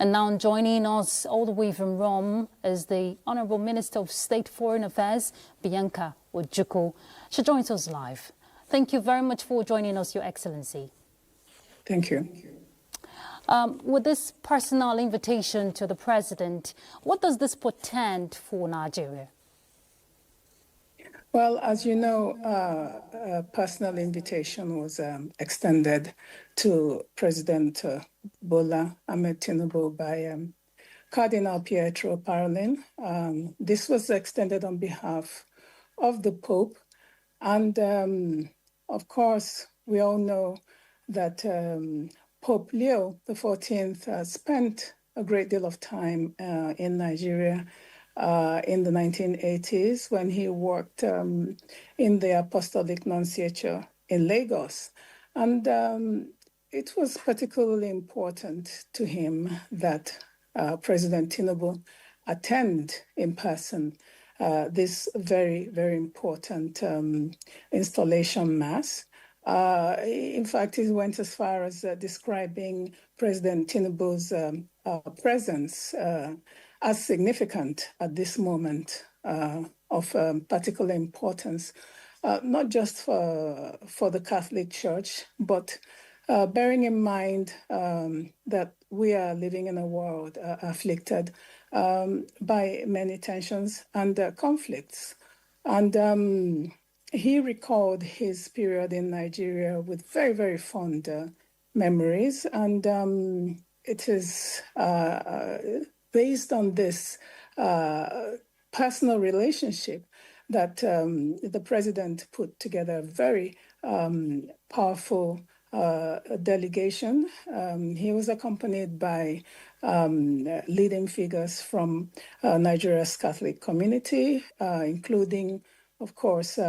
And now joining us all the way from Rome is the Honourable Minister of State Foreign Affairs, Bianca Ojukwu. She joins us live. Thank you very much for joining us, Your Excellency. Thank you. With this personal invitation to the President, what does this portend for Nigeria? Well, as you know, a personal invitation was extended to President Bola Ahmed Tinubu by Cardinal Pietro Parolin. This was extended on behalf of the Pope. And of course, we all know that Pope Leo XIV spent a great deal of time in Nigeria in the 1980s when he worked in the Apostolic Nunciature in Lagos. And it was particularly important to him that President Tinubu attend in person this very, very important installation mass. In fact, he went as far as describing President Tinubu's presence as significant at this moment of particular importance, not just for the Catholic Church, but bearing in mind that we are living in a world afflicted by many tensions and conflicts. And he recalled his period in Nigeria with very, very fond memories. And it is based on this personal relationship that the president put together a very powerful delegation. He was accompanied by leading figures from Nigeria's Catholic community, including, of course,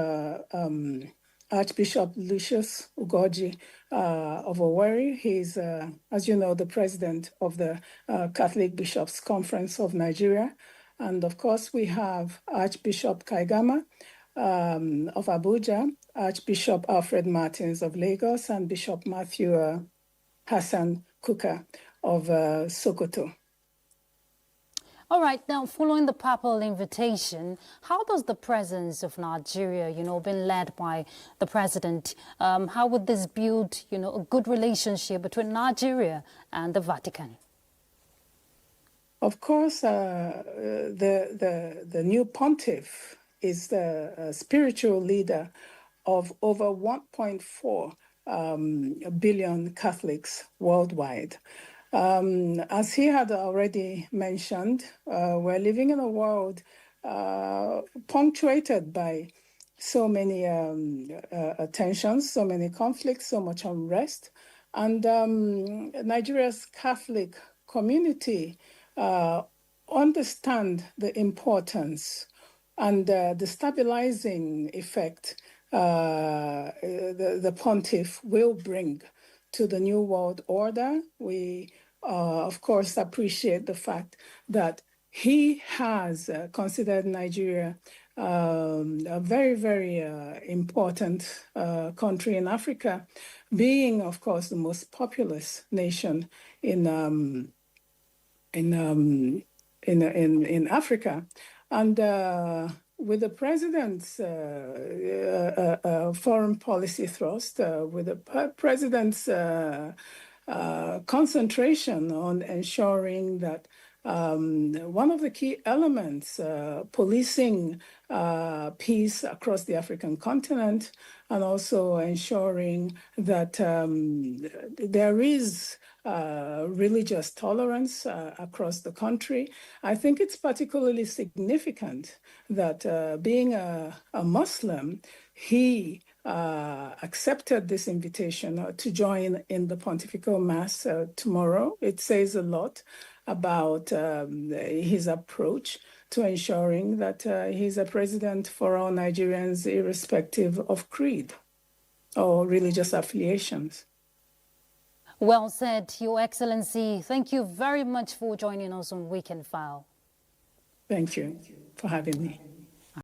Archbishop Lucius Ugoji of Owerri. He's, as you know, the president of the Catholic Bishops' Conference of Nigeria. And of course, we have Archbishop Kaigama of Abuja, Archbishop Alfred Martins of Lagos, and Bishop Matthew Hassan Kuka of Sokoto. All right, now following the papal invitation, how does the presence of Nigeria, being led by the president, how would this build, a good relationship between Nigeria and the Vatican? Of course, the new pontiff is the spiritual leader of over 1.4 billion Catholics worldwide. As he had already mentioned, we're living in a world punctuated by so many tensions, so many conflicts, so much unrest. And Nigeria's Catholic community understand the importance and the stabilizing effect the pontiff will bring to the New World Order. We, of course, appreciate the fact that he has considered Nigeria a very, very important country in Africa, being, of course, the most populous nation in Africa. And with the president's foreign policy thrust, with the president's concentration on ensuring that one of the key elements, policing peace across the African continent, and also ensuring that there is religious tolerance across the country. I think it's particularly significant that being a Muslim, he accepted this invitation to join in the Pontifical Mass tomorrow. It says a lot about his approach to ensuring that he's a president for all Nigerians, irrespective of creed or religious affiliations. Well said, Your Excellency. Thank you very much for joining us on Weekend File. Thank you for having me.